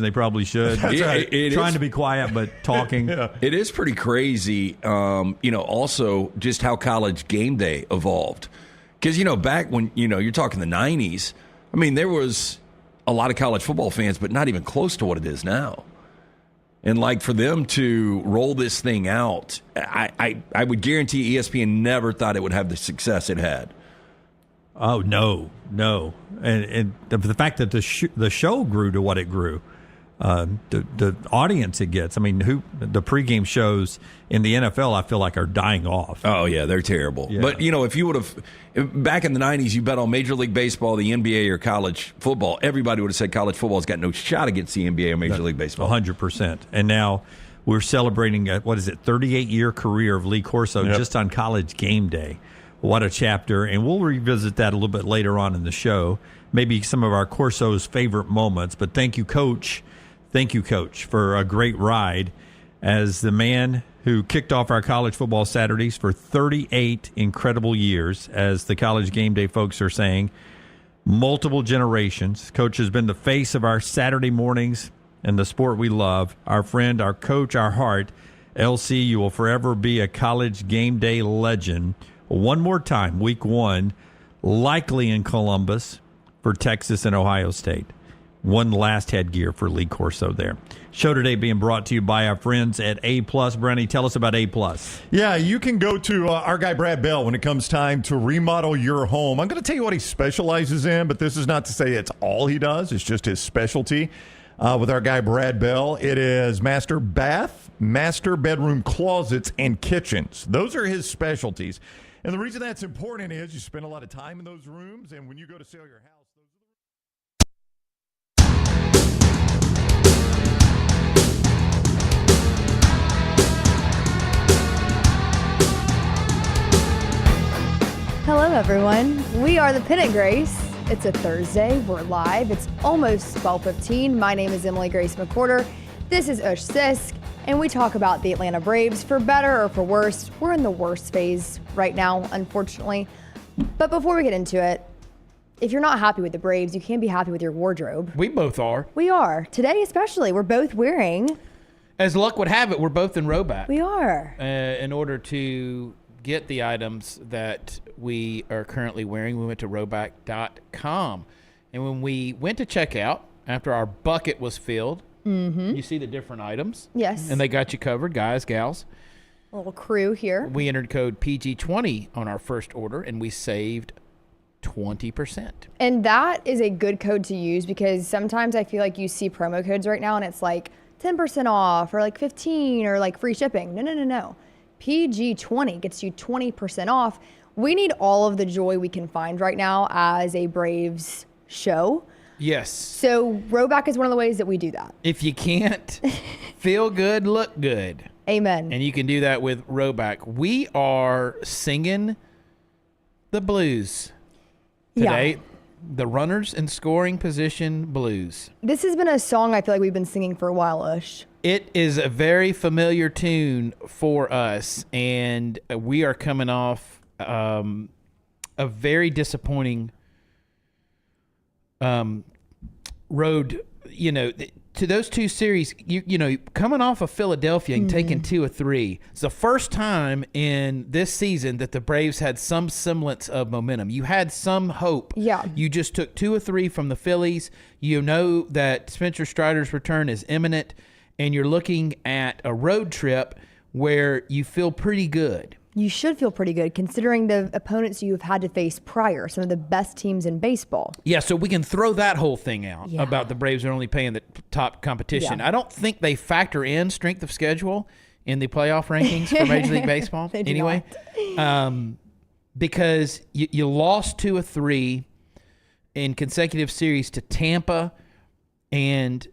They probably should. That's right. Trying to be quiet, but talking. Yeah. It is pretty crazy, also just how college game day evolved. Because, back when, you're talking the 90s, I mean, there was a lot of college football fans, but not even close to what it is now. And, for them to roll this thing out, I would guarantee ESPN never thought it would have the success it had. Oh, no. And the fact that the show grew to what it grew, the audience it gets. I mean, the pregame shows in the NFL, I feel like, are dying off. Oh, yeah, they're terrible. Yeah. But, if you would have, back in the 90s, you bet on Major League Baseball, the NBA, or college football, everybody would have said college football's got no shot against the NBA or Major League Baseball. 100%. And now we're celebrating, 38-year career of Lee Corso just on College Game Day. What a chapter. And we'll revisit that a little bit later on in the show. Maybe some of our Corso's favorite moments. But thank you, Coach. Thank you, Coach, for a great ride as the man who kicked off our college football Saturdays for 38 incredible years, as the College Game Day folks are saying, multiple generations. Coach has been the face of our Saturday mornings and the sport we love. Our friend, our coach, our heart, LC, you will forever be a College Game Day legend. One more time, week 1, likely in Columbus for Texas and Ohio State. One last headgear for Lee Corso there. Show today being brought to you by our friends at A+. Brenny, tell us about A+. Yeah, you can go to our guy Brad Bell when it comes time to remodel your home. I'm going to tell you what he specializes in, but this is not to say it's all he does. It's just his specialty. With our guy Brad Bell, it is master bath, master bedroom closets, and kitchens. Those are his specialties. And the reason that's important is you spend a lot of time in those rooms, and when you go to sell your house, Hello, everyone. We are the Pennant Grace. It's a Thursday. We're live. It's almost 12:15. My name is Emily Grace McWhorter. This is Ush Sisk, and we talk about the Atlanta Braves for better or for worse. We're in the worst phase right now, unfortunately. But before we get into it, if you're not happy with the Braves, you can be happy with your wardrobe. We both are. We are. Today especially, we're both wearing... As luck would have it, we're both in Roback. We are. In order to get the items that we are currently wearing, we went to roback.com. And when we went to checkout, after our bucket was filled, you see the different items. Yes. And they got you covered, guys, gals. A little crew here. We entered code PG20 on our first order, and we saved 20%. And that is a good code to use, because sometimes I feel like you see promo codes right now and it's like 10% off or like 15 or like free shipping. No. PG20 gets you 20% off. We need all of the joy we can find right now as a Braves show. Yes. So Roback is one of the ways that we do that. If you can't feel good, look good. Amen. And you can do that with Roback. We are singing the blues today. Yeah. The runners in scoring position blues. This has been a song I feel like we've been singing for a while, Ush. It is a very familiar tune for us, and we are coming off a very disappointing road, to those two series, coming off of Philadelphia and taking 2 of 3. It's the first time in this season that the Braves had some semblance of momentum. You had some hope. Yeah. You just took 2 of 3 from the Phillies. You know that Spencer Strider's return is imminent, and you're looking at a road trip where you feel pretty good. You should feel pretty good considering the opponents you've had to face prior, some of the best teams in baseball. Yeah, so we can throw that whole thing out about the Braves are only paying the top competition. Yeah. I don't think they factor in strength of schedule in the playoff rankings for Major League Baseball anyway. Because you lost 2 of 3 in consecutive series to Tampa and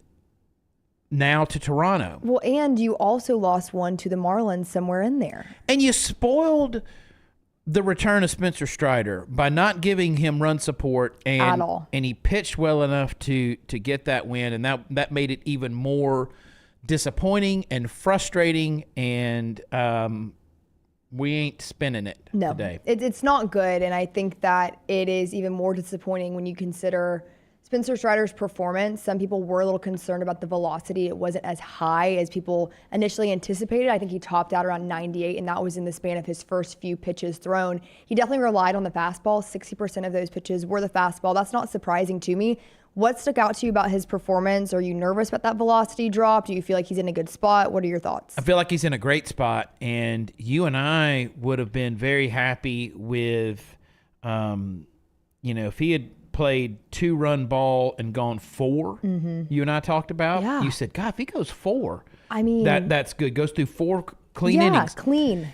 now to Toronto. Well, and you also lost 1 to the Marlins somewhere in there. And you spoiled the return of Spencer Strider by not giving him run support at all. And he pitched well enough to get that win, and that made it even more disappointing and frustrating, and we ain't spinning it today. It's not good, and I think that it is even more disappointing when you consider Spencer Strider's performance, some people were a little concerned about the velocity. It wasn't as high as people initially anticipated. I think he topped out around 98, and that was in the span of his first few pitches thrown. He definitely relied on the fastball. 60% of those pitches were the fastball. That's not surprising to me. What stuck out to you about his performance? Are you nervous about that velocity drop? Do you feel like he's in a good spot? What are your thoughts? I feel like he's in a great spot, and you and I would have been very happy with, if he had played 2-run ball and gone 4. You and I talked about. Yeah. You said, God, if he goes 4, I mean, that's good. Goes through 4 clean innings. Yeah, clean.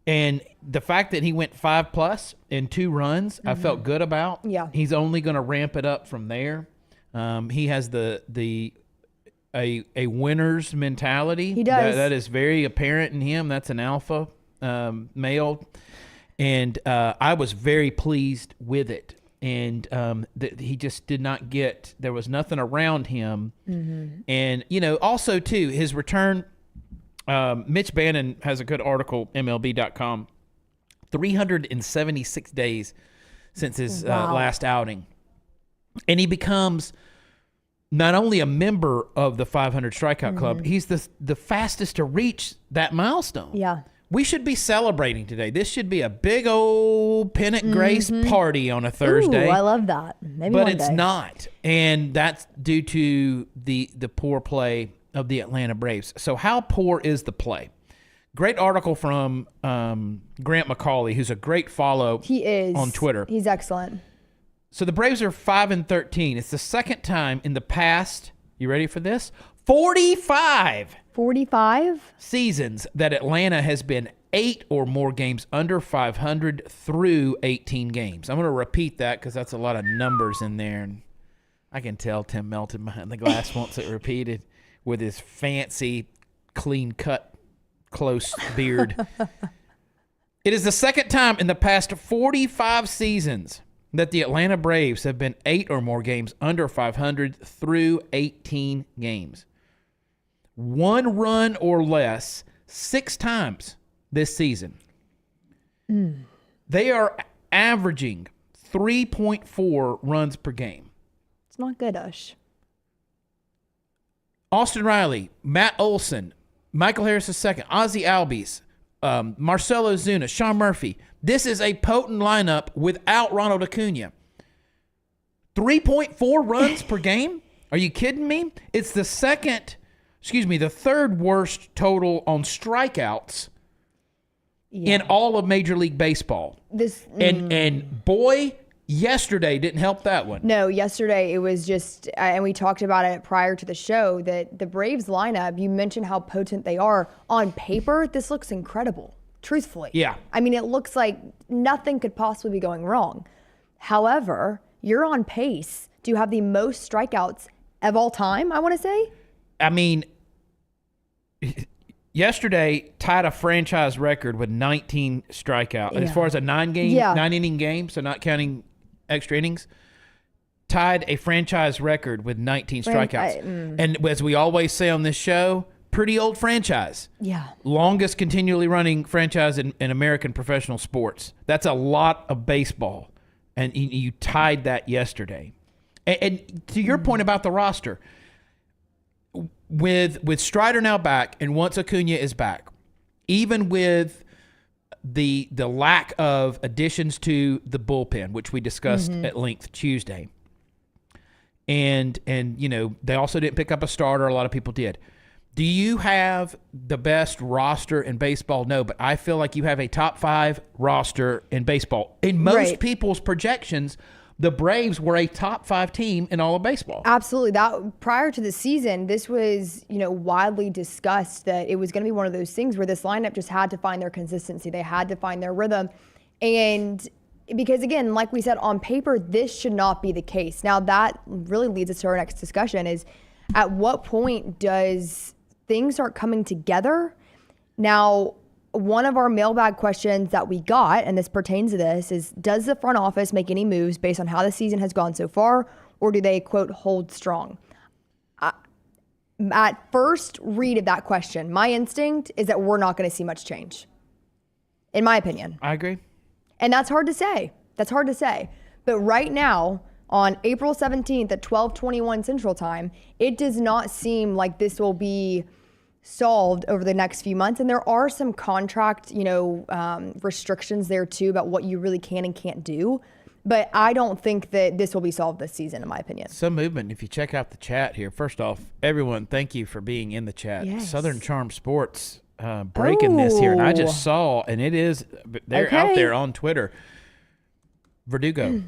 And the fact that he went 5+ in 2 runs, I felt good about. Yeah. He's only going to ramp it up from there. He has a winner's mentality. He does. That is very apparent in him. That's an alpha male. And I was very pleased with it. And he just did not get, there was nothing around him. And, also, too, his return, Mitch Bannon has a good article, MLB.com, 376 days since his last outing. And he becomes not only a member of the 500 strikeout club, he's the fastest to reach that milestone. Yeah. We should be celebrating today. This should be a big old Pennant Grace party on a Thursday. Ooh, I love that. Maybe but one it's day. not. And that's due to the poor play of the Atlanta Braves. So how poor is the play? Great article from Grant McCauley, who's a great follow He is. on Twitter. He's excellent. So the Braves are 5-13. It's the second time in the past, you ready for this? 45 seasons that Atlanta has been 8 or more games under 500 through 18 games. I'm going to repeat that because that's a lot of numbers in there. And I can tell Tim Melton behind the glass wants it repeated with his fancy, clean-cut, close beard. It is the second time in the past 45 seasons that the Atlanta Braves have been 8 or more games under 500 through 18 games. 1 run or less 6 times this season. They are averaging 3.4 runs per game. It's not good, Ush. Austin Riley, Matt Olson, Michael Harris II, Ozzie Albies, Marcell Ozuna, Sean Murphy. This is a potent lineup without Ronald Acuna. 3.4 runs per game? Are you kidding me? It's the third worst total on strikeouts in all of Major League Baseball. And boy, yesterday didn't help that one. No, yesterday it was just, and we talked about it prior to the show, that the Braves lineup, you mentioned how potent they are. On paper, this looks incredible, truthfully. Yeah. I mean, it looks like nothing could possibly be going wrong. However, you're on pace to have the most strikeouts of all time, I want to say. I mean, yesterday tied a franchise record with 19 strikeouts. Yeah. As far as a 9-inning game, so not counting extra innings, tied a franchise record with 19 strikeouts. And as we always say on this show, pretty old franchise. Yeah. Longest continually running franchise in American professional sports. That's a lot of baseball. And you tied that yesterday. And to your point about the roster, with Strider now back, and once Acuna is back, even with the lack of additions to the bullpen, which we discussed at length Tuesday, and they also didn't pick up a starter. A lot of people did. Do you have the best roster in baseball? No, but I feel like you have a top 5 roster in baseball. In most people's projections, the Braves were a top 5 team in all of baseball. Absolutely. That prior to the season, this was, widely discussed that it was going to be one of those things where this lineup just had to find their consistency. They had to find their rhythm. And because, again, like we said, on paper, this should not be the case. Now, that really leads us to our next discussion is, at what point does things start coming together? Now, one of our mailbag questions that we got, and this pertains to this, is does the front office make any moves based on how the season has gone so far, or do they, quote, hold strong? At first read of that question, my instinct is that we're not going to see much change, in my opinion. I agree. And that's hard to say. But right now, on April 17th at 12:21 Central Time. It does not seem like this will be solved over the next few months. And there are some contract, restrictions there too about what you really can and can't do. But I don't think that this will be solved this season, in my opinion. Some movement. If you check out the chat here, first off, everyone, thank you for being in the chat. Yes. Southern Charm Sports breaking this here, and I just saw, and they're out there on Twitter. Verdugo.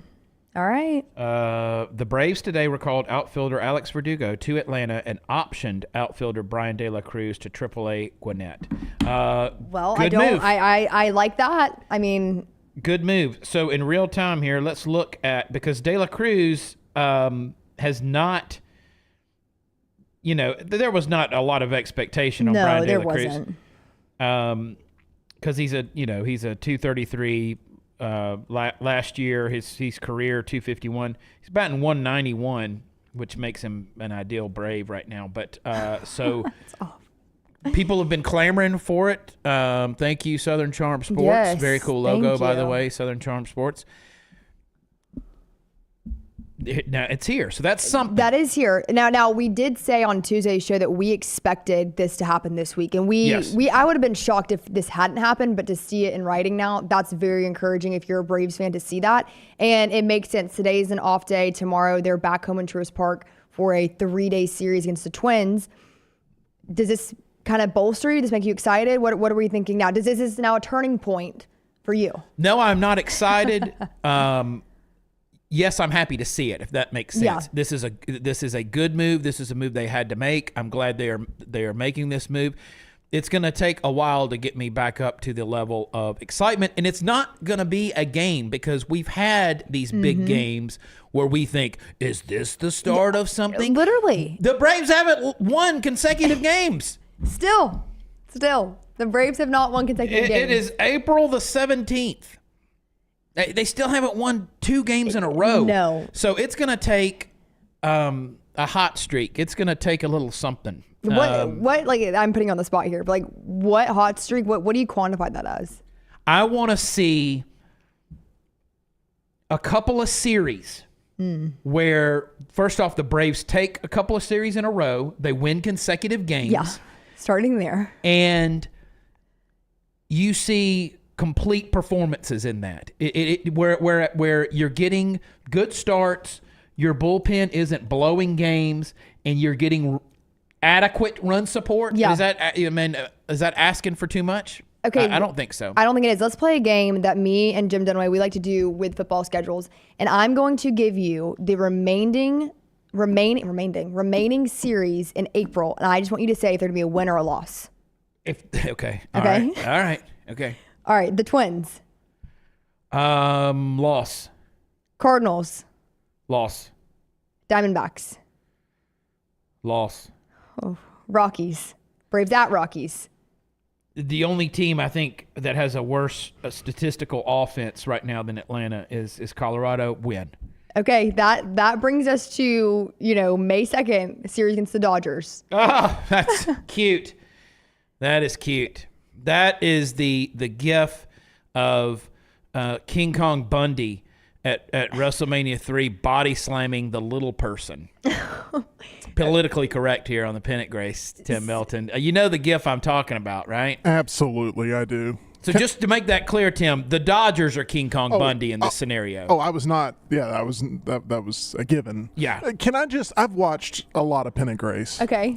All right. The Braves today recalled outfielder Alex Verdugo to Atlanta and optioned outfielder Brian De La Cruz to AAA Gwinnett. Well, good move. I like that. I mean, good move. So in real time here, let's look at, because De La Cruz has not, there was not a lot of expectation on Brian De La Cruz. No, there wasn't. Because he's a 233. Last year, his career 251. He's batting 191, which makes him an ideal Brave right now. But so people have been clamoring for it. Thank you, Southern Charm Sports. Yes, very cool logo, by the you. way, Southern Charm Sports. Now it's here, so that's something. That is here. Now we did say on Tuesday's show that we expected this to happen this week, and I would have been shocked if this hadn't happened, but to see it in writing now, that's very encouraging if you're a Braves fan to see that, and it makes sense. Today's an off day. Tomorrow they're back home in Truist Park for a 3-day series against the Twins. Does this kind of bolster you? Does this make you excited? What are we thinking now? This is now a turning point for you? No, I'm not excited. Yes, I'm happy to see it, if that makes sense. Yeah. This is a good move. This is a move they had to make. I'm glad they are making this move. It's going to take a while to get me back up to the level of excitement, and it's not going to be a game, because we've had these big games where we think, is this the start of something? Literally. The Braves haven't won consecutive games. Still, the Braves have not won consecutive games. It is April the 17th. They still haven't won 2 games in a row. No. So it's going to take a hot streak. It's going to take a little something. What like, I'm putting you on the spot here, but like, what hot streak, what do you quantify that as? I want to see a couple of series where, first off, the Braves take a couple of series in a row. They win consecutive games. Yeah, starting there. And you see complete performances in that, where you're getting good starts, your bullpen isn't blowing games, and you're getting adequate run support. Yeah. Is that asking for too much? Okay, I don't think so. I don't think it is. Let's play a game that me and Jim Dunaway, we like to do with football schedules, and I'm going to give you the remaining series in April, and I just want you to say if there'd be a win or a loss. Okay. Okay. All right. Okay. All right, the Twins. Loss. Cardinals. Loss. Diamondbacks. Loss. Oh, Rockies. Braves at Rockies. The only team I think that has a worse statistical offense right now than Atlanta is Colorado. Win. Okay, that brings us to, May 2nd, series against the Dodgers. Oh, that's cute. That is cute. That is the gif of King Kong Bundy at WrestleMania 3 body slamming the little person. Politically correct here on the Pennant Grace, Tim Melton. You know the gif I'm talking about, right? Absolutely, I do. So just to make that clear, Tim, the Dodgers are King Kong Bundy in this scenario. Oh, I was not. Yeah, that was a given. Yeah. I've watched a lot of Pennant Grace. Okay.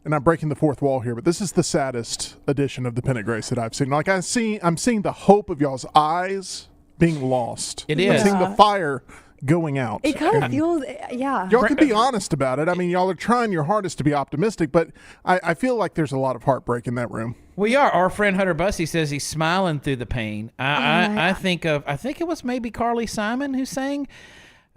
And I'm breaking the fourth wall here, but this is the saddest edition of the Pennant Grace that I've seen. Like I'm seeing the hope of y'all's eyes being lost. It I'm is. seeing the fire going out. It kind of feels, yeah. Y'all can be honest about it. I mean, y'all are trying your hardest to be optimistic, but I feel like there's a lot of heartbreak in that room. We are. Our friend Hunter Bussey says he's smiling through the pain. I think it was maybe Carly Simon who sang,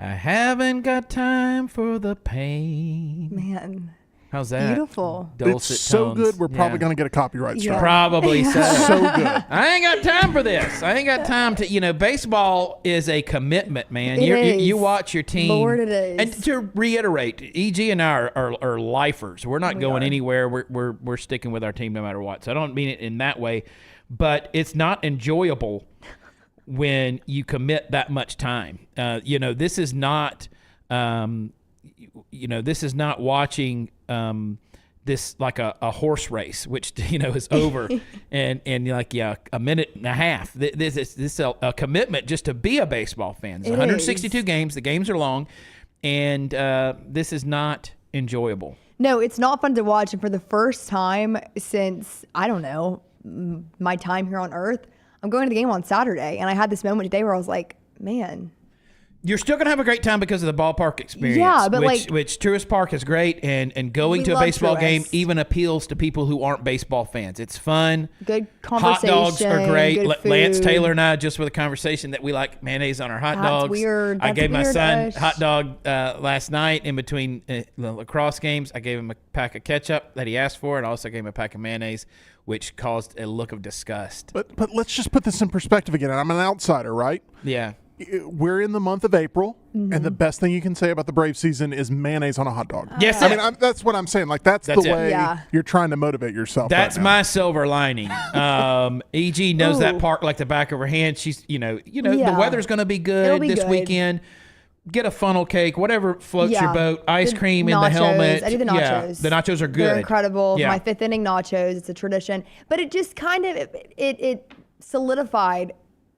"I haven't got time for the pain." Man. How's that? Beautiful. Dulcet It's so tones. good, we're probably Yeah. going to get a copyright strike. Probably so. So good. I ain't got time for this. I ain't got time to, baseball is a commitment, man. It is. You watch your team. Lord, it is. And to reiterate, EG and I are lifers. We're not going anywhere. We're sticking with our team no matter what. So I don't mean it in that way, but it's not enjoyable when you commit that much time. This is not – This is not watching this like a horse race, which is over, and like a minute and a half. This is a commitment just to be a baseball fan. It's 162 games. The games are long, and this is not enjoyable. No, it's not fun to watch. And for the first time since, I don't know, my time here on Earth, I'm going to the game on Saturday. And I had this moment today where I was like, man. You're still going to have a great time because of the ballpark experience. Yeah, but which Truist Park is great. And going to a baseball game even appeals to people who aren't baseball fans. It's fun. Good conversation. Hot dogs are great. Good food. Lance Taylor and I just with a conversation that we like mayonnaise on our hot dogs. Weird. I gave my son hot dog last night in between the lacrosse games. I gave him a pack of ketchup that he asked for, and also gave him a pack of mayonnaise, which caused a look of disgust. But let's just put this in perspective again. I'm an outsider, right? Yeah. We're in the month of April, and the best thing you can say about the Brave season is mayonnaise on a hot dog. Yes, I mean, that's what I'm saying. Like, that's the way you're trying to motivate yourself. That's right now. my silver lining. EG knows that park like the back of her hand. She's, the weather's going to be good this weekend. Get a funnel cake, whatever floats your boat. Ice cream in the helmet. I do the nachos. Yeah, the nachos are good. They're incredible. Yeah. My fifth inning nachos. It's a tradition. But it just kind of it solidified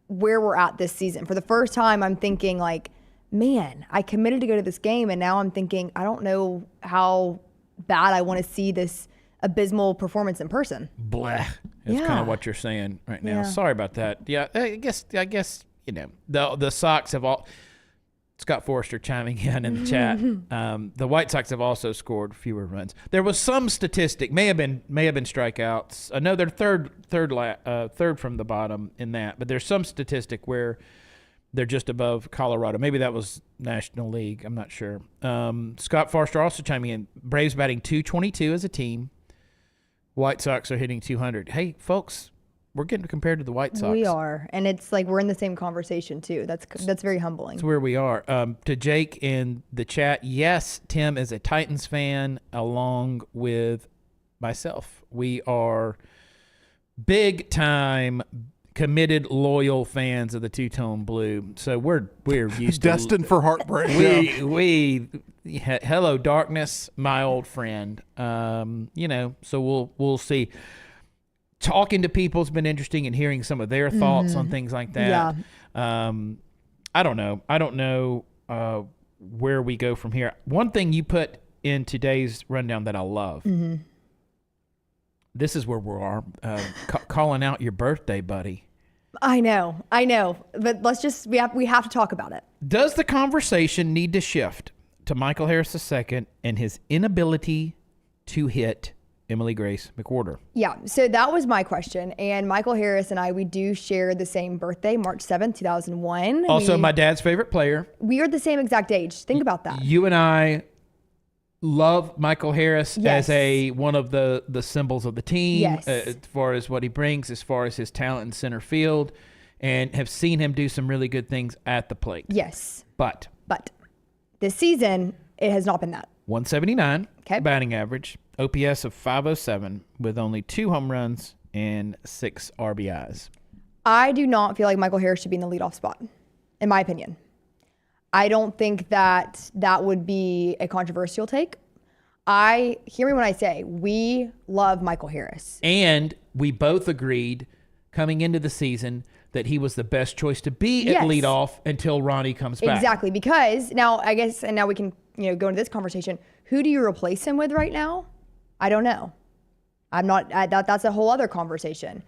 where we're at this season. For the first time, I'm thinking like, man, I committed to go to this game, and now I'm thinking, I don't know how bad I want to see this abysmal performance in person. Blah. That's kind of what you're saying right now. Sorry about that. Yeah, I guess the Sox have all. Scott Forrester chiming in the chat. The White Sox have also scored fewer runs. There was some statistic, may have been strikeouts. No, they're third from the bottom in that. But there's some statistic where they're just above Colorado. Maybe that was National League. I'm not sure. Scott Forrester also chiming in. Braves batting .222 as a team. White Sox are hitting .200. Hey, folks. We're getting compared to the White Sox. We are, and it's like we're in the same conversation too. That's very humbling. That's where we are. To Jake in the chat, yes, Tim is a Titans fan along with myself. We are big time, committed, loyal fans of the two-tone blue. So we're used to destined for heartbreak. Hello darkness, my old friend. So we'll see. Talking to people has been interesting and hearing some of their thoughts on things like that. Yeah. I don't know where we go from here. One thing you put in today's rundown that I love. Mm-hmm. This is where we are calling out your birthday, buddy. I know, but we have to talk about it. Does the conversation need to shift to Michael Harris II and his inability to hit Emily Grace McWhorter? Yeah, so that was my question. And Michael Harris and I, we do share the same birthday, March 7th, 2001. Also, my dad's favorite player. We are the same exact age. Think about that. You and I love Michael Harris as one of the symbols of the team, as far as what he brings, as far as his talent in center field, and have seen him do some really good things at the plate. Yes. But this season, it has not been that. 179 batting average. OPS of 507 with only 2 home runs and 6 RBIs. I do not feel like Michael Harris should be in the leadoff spot, in my opinion. I don't think that would be a controversial take. Hear me when I say we love Michael Harris. And we both agreed coming into the season that he was the best choice to be at leadoff until Ronnie comes back. Exactly, because now I guess, and now we can go into this conversation. Who do you replace him with right now? I don't know. I'm not. That's a whole other conversation.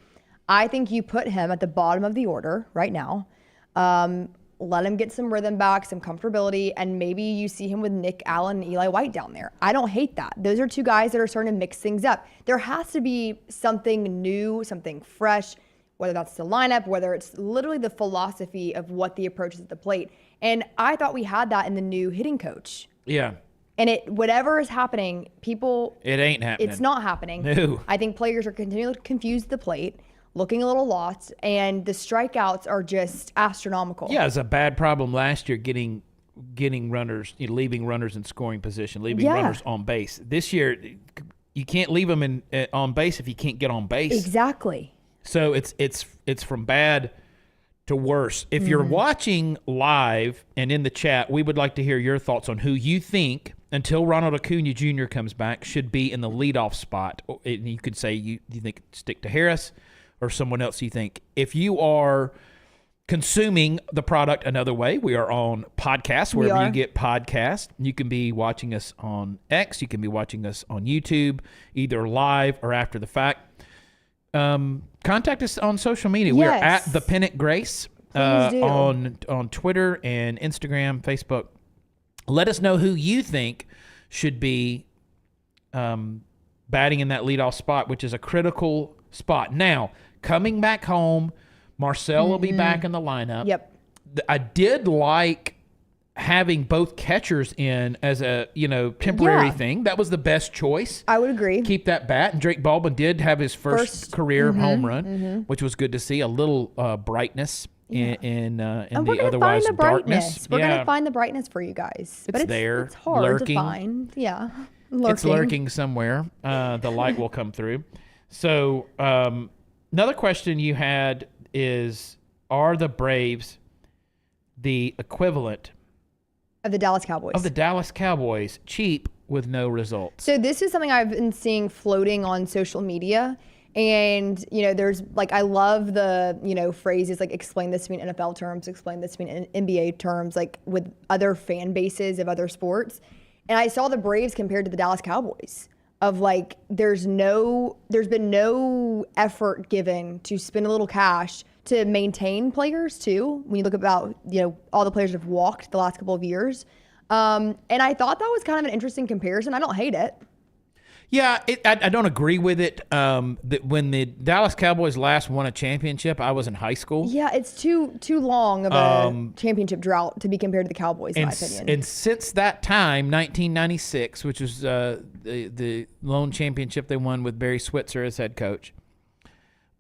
I think you put him at the bottom of the order right now. Let him get some rhythm back, some comfortability, and maybe you see him with Nick Allen and Eli White down there. I don't hate that. Those are 2 guys that are starting to mix things up. There has to be something new, something fresh, whether that's the lineup, whether it's literally the philosophy of what the approach is at the plate. And I thought we had that in the new hitting coach. Yeah. And whatever is happening, it ain't happening. It's not happening. No. I think players are continually confused at the plate, looking a little lost, and the strikeouts are just astronomical. Yeah, it was a bad problem last year getting runners, leaving runners in scoring position, leaving runners on base. This year, you can't leave them on base if you can't get on base. Exactly. So it's from bad to worse. If you're watching live and in the chat, we would like to hear your thoughts on who you think, until Ronald Acuna Jr. comes back, should be in the leadoff spot. And you could say you think stick to Harris or someone else you think. If you are consuming the product another way, we are on podcasts, wherever you get podcasts. You can be watching us on X. You can be watching us on YouTube, either live or after the fact. Contact us on social media. Yes. We are at the Pennant Grace do. on Twitter and Instagram, Facebook. Let us know who you think should be batting in that leadoff spot, which is a critical spot. Now, coming back home, Marcel will be back in the lineup. Yep. I did like having both catchers in as a temporary thing. That was the best choice. I would agree. Keep that bat. And Drake Baldwin did have his first career home run, which was good to see. A little brightness in the otherwise darkness. We're going to find the brightness for you guys. But it's there. It's hard lurking. to find. Yeah. It's lurking somewhere. The light will come through. So another question you had is, are the Braves the equivalent of the Dallas Cowboys? Of the Dallas Cowboys, cheap with no results. So this is something I've been seeing floating on social media. And, there's I love the, phrases like explain this to me in NFL terms, explain this to me in NBA terms, with other fan bases of other sports. And I saw the Braves compared to the Dallas Cowboys of there's been no effort given to spend a little cash to maintain players too. When you look about, all the players that have walked the last couple of years. And I thought that was kind of an interesting comparison. I don't hate it. Yeah, I don't agree with it. That when the Dallas Cowboys last won a championship, I was in high school. Yeah, it's too long of a championship drought to be compared to the Cowboys, in my opinion. And since that time, 1996, which was the lone championship they won with Barry Switzer as head coach,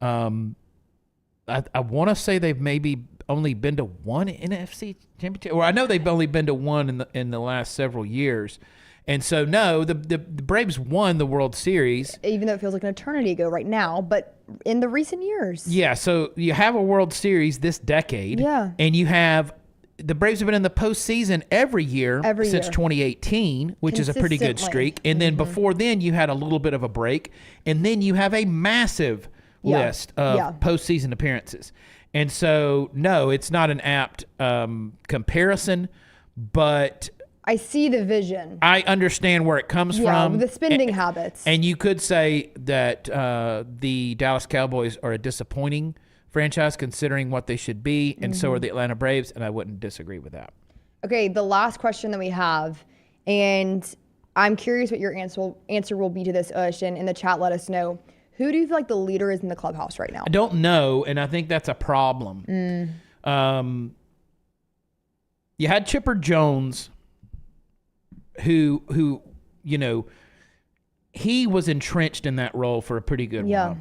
I want to say they've maybe only been to one NFC championship. Well, I know they've only been to one in the last several years. And so, no, the Braves won the World Series. Even though it feels like an eternity ago right now, but in the recent years. Yeah, so you have a World Series this decade. Yeah. And you have – the Braves have been in the postseason every year since 2018, which is a pretty good streak. And then before then, you had a little bit of a break. And then you have a massive list of postseason appearances. And so, no, it's not an apt comparison, but – I see the vision. I understand where it comes from. The spending habits. And you could say that the Dallas Cowboys are a disappointing franchise considering what they should be, and so are the Atlanta Braves, and I wouldn't disagree with that. Okay, the last question that we have, and I'm curious what your answer will be to this, Ush, and in the chat let us know. Who do you feel like the leader is in the clubhouse right now? I don't know, and I think that's a problem. You had Chipper Jones, who he was entrenched in that role for a pretty good while.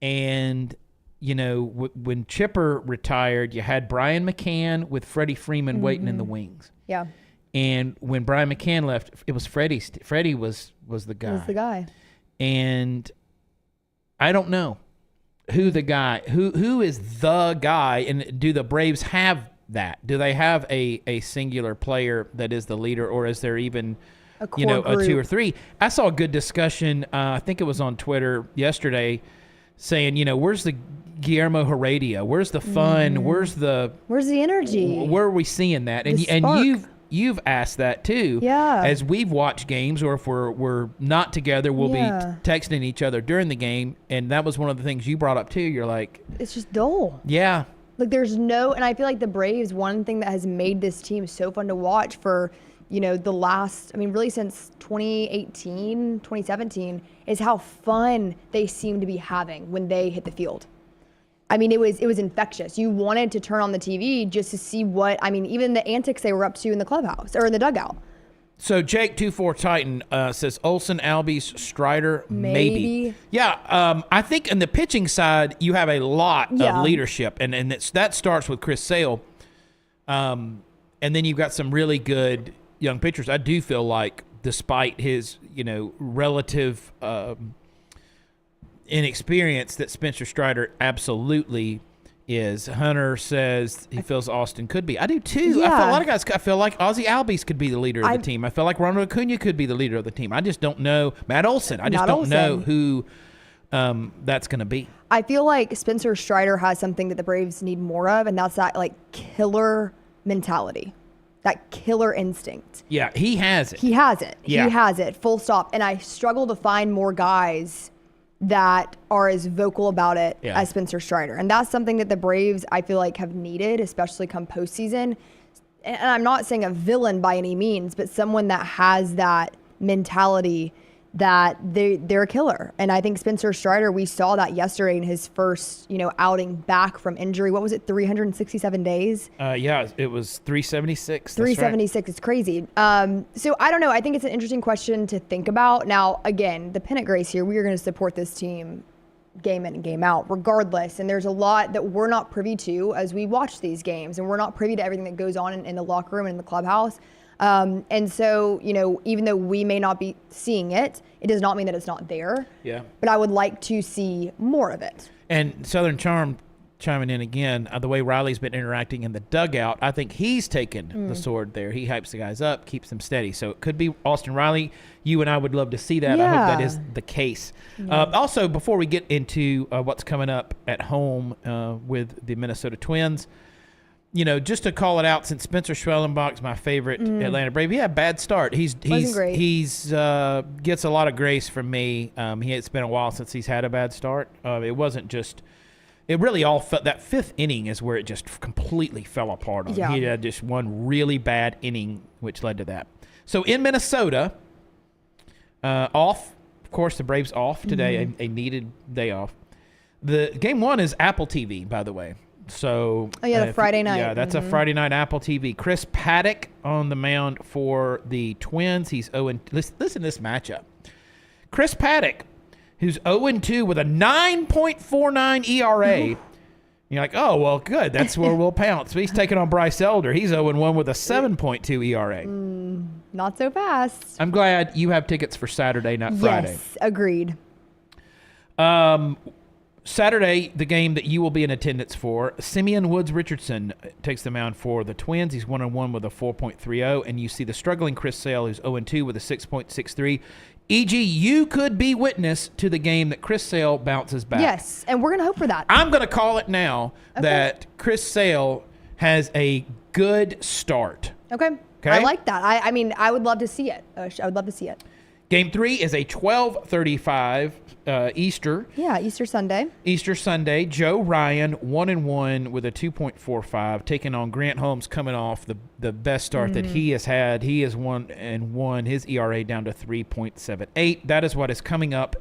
And, when Chipper retired, you had Brian McCann with Freddie Freeman waiting in the wings. Yeah. And when Brian McCann left, it was Freddie. Freddie was the guy. Was the guy. And I don't know who is the guy, and do the Braves have that? Do they have a singular player that is the leader, or is there even a two or three? I saw a good discussion. I think it was on Twitter yesterday, saying, where's the Guillermo Heredia? Where's the fun? Where's the energy? Where are we seeing that? And you've asked that too. Yeah. As we've watched games, or if we're not together, we'll be texting each other during the game, and that was one of the things you brought up too. You're like, it's just dull. Yeah. There's and I feel like the Braves, one thing that has made this team so fun to watch for, the last, really since 2018, 2017, is how fun they seem to be having when they hit the field. It was infectious. You wanted to turn on the TV just to see even the antics they were up to in the clubhouse or in the dugout. So Jake 24 Titan says Olsen, Albies, Strider, maybe. Yeah, I think in the pitching side you have a lot of leadership, and that starts with Chris Sale, and then you've got some really good young pitchers. I do feel like, despite his relative inexperience, that Spencer Strider absolutely is. Hunter says he feels Austin could be. I do too. Yeah. I feel a lot of guys. I feel like Ozzie Albies could be the leader of the team. I feel like Ronald Acuna could be the leader of the team. I just don't know. Matt Olson. I just don't know who that's going to be. I feel like Spencer Strider has something that the Braves need more of, and that's that like killer mentality, that killer instinct. Yeah, he has it. He has it. Yeah. He has it. Full stop. And I struggle to find more guys that are as vocal about it as Spencer Strider. And that's something that the Braves, I feel like, have needed, especially come postseason. And I'm not saying a villain by any means, but someone that has that mentality that they're a killer. And I think Spencer Strider, we saw that yesterday in his first, outing back from injury. What was it, 367 days? Yeah, it was 376. 376. Right. It's crazy. So I don't know. I think it's an interesting question to think about. Now, again, the Pennant Grace here, we are going to support this team game in and game out, regardless. And there's a lot that we're not privy to as we watch these games, and we're not privy to everything that goes on in the locker room and in the clubhouse. And so, even though we may not be seeing it, it does not mean that it's not there. Yeah. But I would like to see more of it. And Southern Charm chiming in again, the way Riley's been interacting in the dugout, I think he's taken the sword there. He hypes the guys up, keeps them steady. So it could be Austin Riley. You and I would love to see that. Yeah. I hope that is the case. Also, before we get into what's coming up at home with the Minnesota Twins, just to call it out, since Spencer Schwellenbach's my favorite Atlanta Brave, he had a bad start. Wasn't great. He's gets a lot of grace from me. It's been a while since he's had a bad start. It wasn't just. It really all felt that fifth inning is where it just completely fell apart on him. Yeah. He had just one really bad inning, which led to that. So in Minnesota, off. Of course, the Braves off today. A needed day off. The game one is Apple TV, by the way. So the Friday night. Yeah, that's a Friday night Apple TV. Chris Paddock on the mound for the Twins. He's 0. Listen to this matchup. Chris Paddock, who's 0-2 with a 9.49 ERA. You're like, oh, well, good. That's where we'll pounce. He's taking on Bryce Elder. He's 0-1 with a 7.2 ERA. Not so fast. I'm glad you have tickets for Saturday, not Friday. Yes, agreed. Saturday, the game that you will be in attendance for, Simeon Woods Richardson takes the mound for the Twins. He's 1-1 with a 4.30, and you see the struggling Chris Sale, who's 0-2 with a 6.63. E.g., you could be witness to the game that Chris Sale bounces back. Yes, and we're going to hope for that. I'm going to call it now that Chris Sale has a good start. Okay. I like that. I mean, I would love to see it. I would love to see it. Game 3 is a 12:35 Easter. Yeah, Easter Sunday. Easter Sunday. Joe Ryan, 1-1 with a 2.45, taking on Grant Holmes, coming off the best start that he has had. He is 1-1. His ERA down to 3.78. That is what is coming up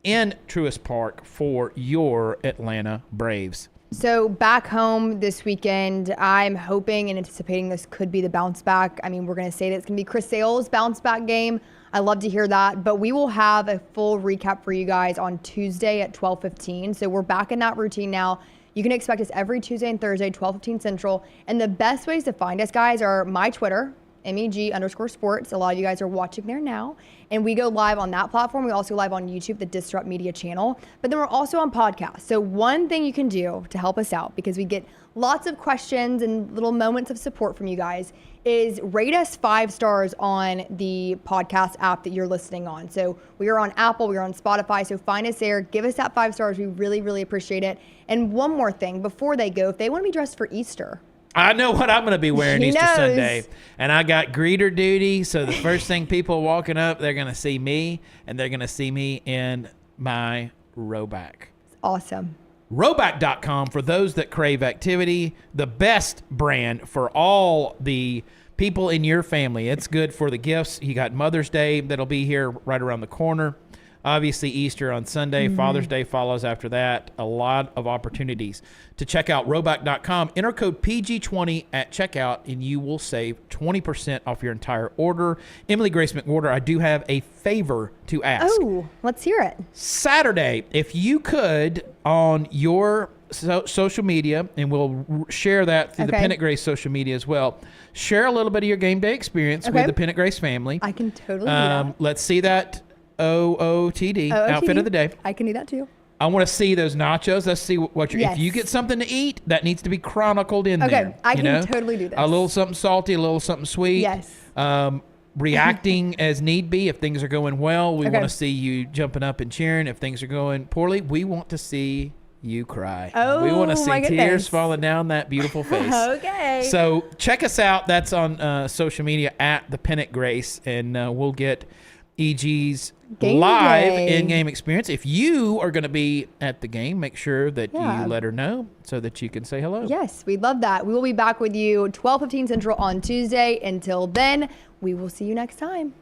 in Truist Park for your Atlanta Braves. So back home this weekend, I'm hoping and anticipating this could be the bounce back. I mean, we're going to say that it's going to be Chris Sale's bounce back game. I love to hear that, but we will have a full recap for you guys on Tuesday at 12:15. So we're back in that routine now. You can expect us every Tuesday and Thursday, 12:15 Central. And the best ways to find us, guys, are my Twitter, MEG_sports. A lot of you guys are watching there now. And we go live on that platform. We also go live on YouTube, the Disrupt Media channel. But then we're also on podcasts. So one thing you can do to help us out, because we get lots of questions and little moments of support from you guys, is rate us 5 stars on the podcast app that you're listening on. So we are on Apple, we are on Spotify. So find us there. Give us that 5 stars. We really, really appreciate it. And one more thing before they go, if they want to be dressed for Easter, I know what I'm going to be wearing He Easter knows. Sunday. And I got greeter duty, so the first thing people walking up, they're going to see me, and they're going to see me in my Roback. awesome. Roback.com for those that crave activity, the best brand for all the people in your family. It's good for the gifts. You got Mother's Day that'll be here right around the corner. Obviously, Easter on Sunday. Father's Day follows after that. A lot of opportunities to check out Roback.com. Enter code PG20 at checkout, and you will save 20% off your entire order. Emily Grace McWhorter, I do have a favor to ask. Oh, let's hear it. Saturday, if you could, on your social media, and we'll share that through the Pennant Grace social media as well, share a little bit of your game day experience with the Pennant Grace family. I can totally do that. Let's see that OOTD outfit of the day. I can do that too. I want to see those nachos. Let's see what you're. Yes. If you get something to eat, that needs to be chronicled in there. Okay, I can totally do this. A little something salty, a little something sweet. Yes. Reacting as need be. If things are going well, we want to see you jumping up and cheering. If things are going poorly, we want to see you cry. Oh, we want to see my tears goodness. falling down that beautiful face. Okay. So check us out. That's on social media at the Pennant Grace, and we'll get EG's Game live day. in-game experience. If you are going to be at the game, make sure that Yeah. you let her know so that you can say hello. Yes, we'd love that. We will be back with you 12:15 Central on Tuesday. Until then, we will see you next time.